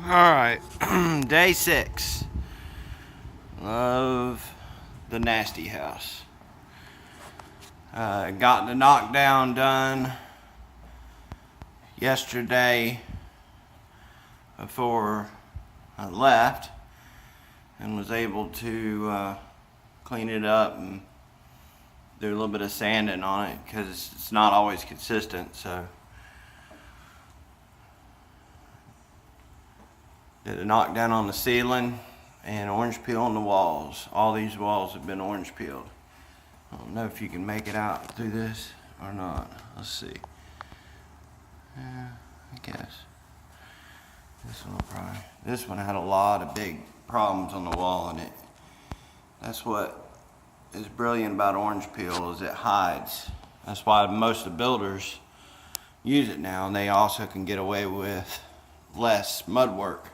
Alright, day 6 of the nasty house. Got the knockdown done yesterday before I left, and was able to clean it up and do a little bit of sanding on it because it's not always consistent. So did a knockdown on the ceiling and orange peel on the walls. All these walls have been orange peeled. I don't know if you can make it out through this or not. Let's see. Yeah, I guess. This one had a lot of big problems on the wall, and that's what is brilliant about orange peel, is it hides. That's why most of the builders use it now, and they also can get away with less mud work.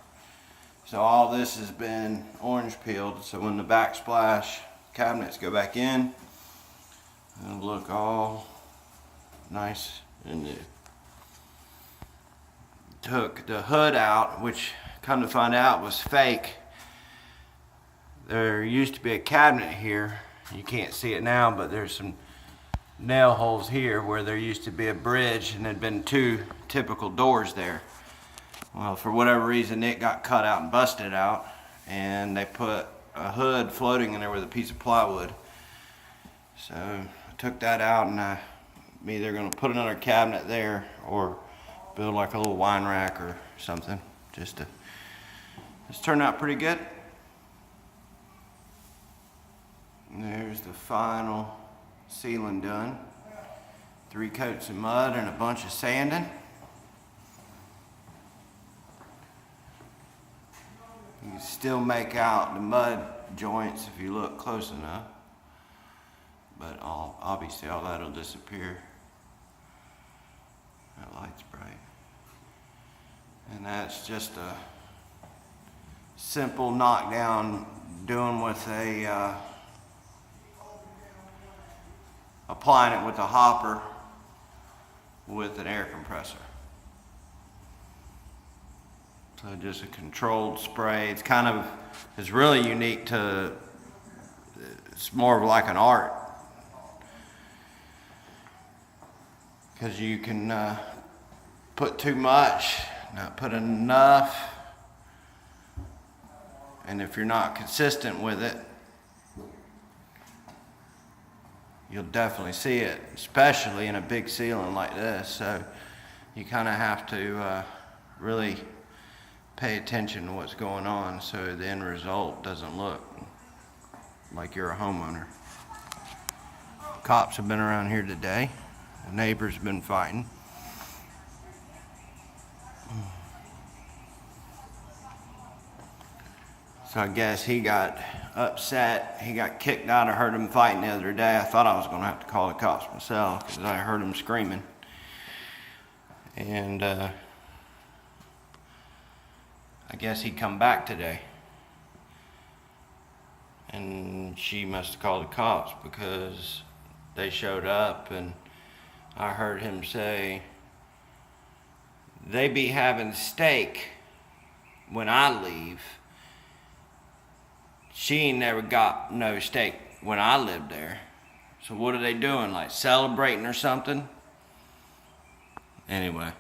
So all this has been orange peeled, so when the backsplash cabinets go back in, it'll look all nice and new. Took the hood out, which come to find out was fake. There used to be a cabinet here. You can't see it now, but there's some nail holes here where there used to be a bridge, and there'd been 2 typical doors there. Well, for whatever reason, it got cut out and busted out, and they put a hood floating in there with a piece of plywood. So I took that out, and I'm either going to put another cabinet there or build like a little wine rack or something. It's turned out pretty good. And there's the final ceiling done. 3 coats of mud and a bunch of sanding. You can still make out the mud joints if you look close enough, but obviously all that'll disappear. That light's bright. And that's just a simple knockdown doing with applying it with a hopper with an air compressor. So just a controlled spray. It's really unique to, it's more of like an art, because you can put too much, not put enough, and if you're not consistent with it, you'll definitely see it, especially in a big ceiling like this. So you kind of have to really pay attention to what's going on so the end result doesn't look like you're a homeowner. Cops have been around here today. The neighbors have been fighting. So I guess he got upset. He got kicked out. I heard him fighting the other day. I thought I was going to have to call the cops myself because I heard him screaming. And I guess he come back today, and she must have called the cops because they showed up, and I heard him say, "They be having steak when I leave. She ain't never got no steak when I lived there. So what are they doing, like celebrating or something?" Anyway,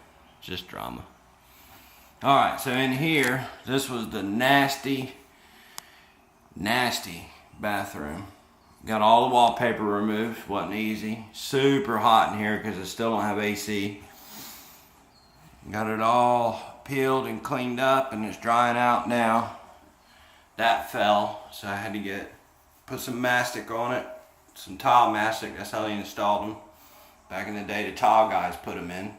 just drama. All right, so in here, this was the nasty bathroom. Got all the wallpaper removed, wasn't easy. Super hot in here because I still don't have AC. Got it all peeled and cleaned up, and it's drying out now. That fell, so I had to put some mastic on it, some tile mastic. That's how they installed them. Back in the day, the tile guys put them in.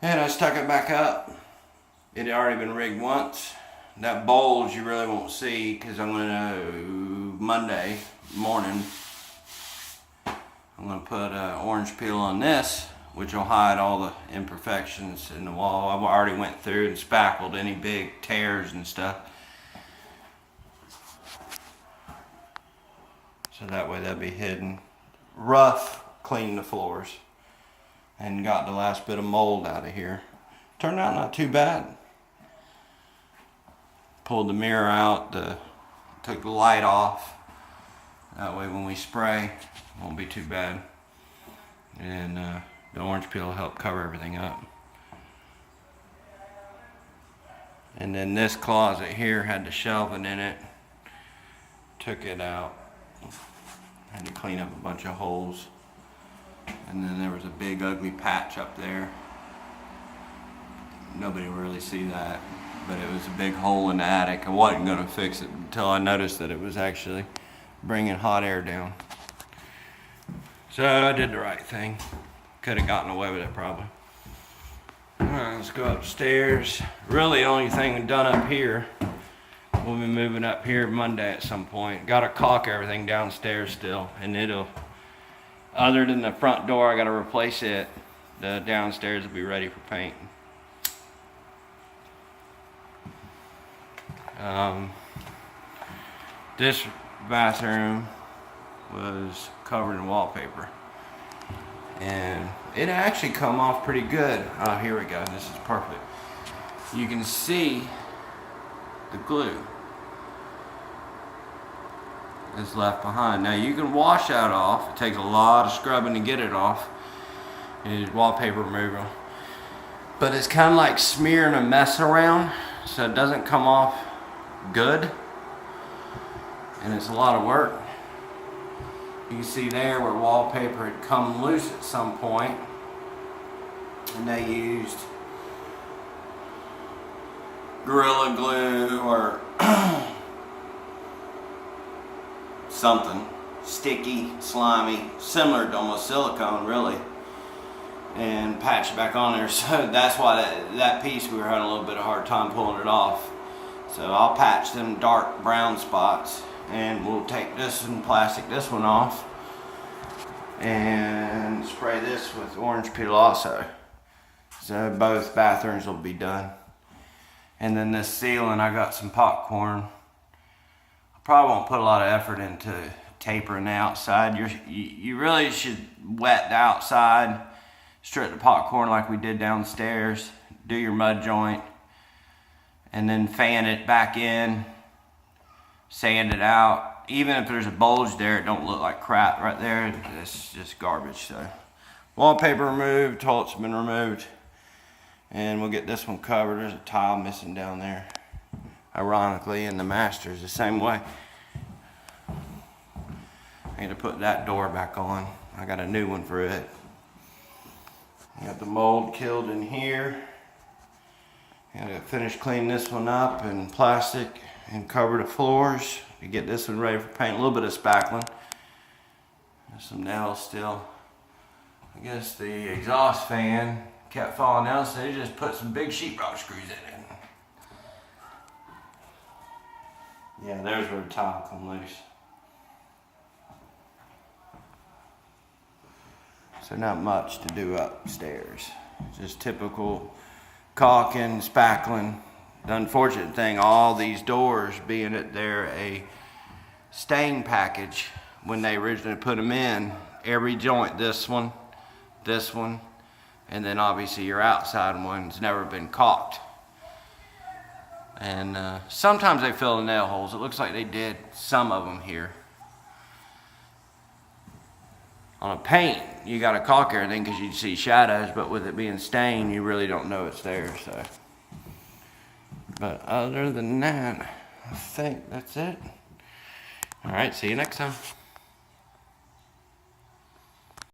And I stuck it back up. It had already been rigged once. That bulge you really won't see because I'm gonna, Monday morning, I'm gonna put orange peel on this, which will hide all the imperfections in the wall. I've already went through and spackled any big tears and stuff. So that way they'll be hidden. Rough cleaned the floors and got the last bit of mold out of here. Turned out not too bad. pulled the mirror out, took the light off. That way when we spray, it won't be too bad. And the orange peel will help cover everything up. And then this closet here had the shelving in it. Took it out. Had to clean up a bunch of holes. And then there was a big ugly patch up there. Nobody will really see that, but it was a big hole in the attic. I wasn't going to fix it until I noticed that it was actually bringing hot air down. So I did the right thing. Could have gotten away with it probably. Alright, let's go upstairs. Really the only thing done up here, we'll be moving up here Monday at some point. Got to caulk everything downstairs still, and it'll, other than the front door, I got to replace it. The downstairs will be ready for paint. This bathroom was covered in wallpaper, and it actually come off pretty good. Oh, here we go. This is perfect. You can see the glue is left behind. Now you can wash that off. It takes a lot of scrubbing to get it off. It's wallpaper removal, but it's kind of like smearing a mess around, so it doesn't come off good, and it's a lot of work. You can see there where wallpaper had come loose at some point, and they used Gorilla Glue or something sticky, slimy, similar to almost silicone really, and patched it back on there. So that's why that piece we were having a little bit of a hard time pulling it off. So I'll patch them dark brown spots, and we'll take this and plastic this one off and spray this with orange peel also. So both bathrooms will be done. And then this ceiling, I got some popcorn. I probably won't put a lot of effort into tapering the outside. You really should wet the outside, strip the popcorn like we did downstairs, do your mud joint, and then fan it back in, sand it out. Even if there's a bulge there, it don't look like crap right there. It's just garbage. So wallpaper removed, toilet's been removed, and we'll get this one covered. There's a tile missing down there, ironically, and the master's the same way. I need to put that door back on. I got a new one for it. I got the mold killed in here. Gotta finish cleaning this one up and plastic and cover the floors to get this one ready for paint. A little bit of spackling. There's some nails still. I guess the exhaust fan kept falling down, so they just put some big sheetrock screws in it. Yeah, there's where the tile come loose. So not much to do upstairs. Just typical caulking, spackling. The unfortunate thing, all these doors, being that they're a stain package, when they originally put them in, every joint, this one, and then obviously your outside one's never been caulked. And sometimes they fill the nail holes. It looks like they did some of them here. On a paint, you got to caulk everything because you see shadows, but with it being stained, you really don't know it's there. So, but other than that, I think that's it. All right, see you next time.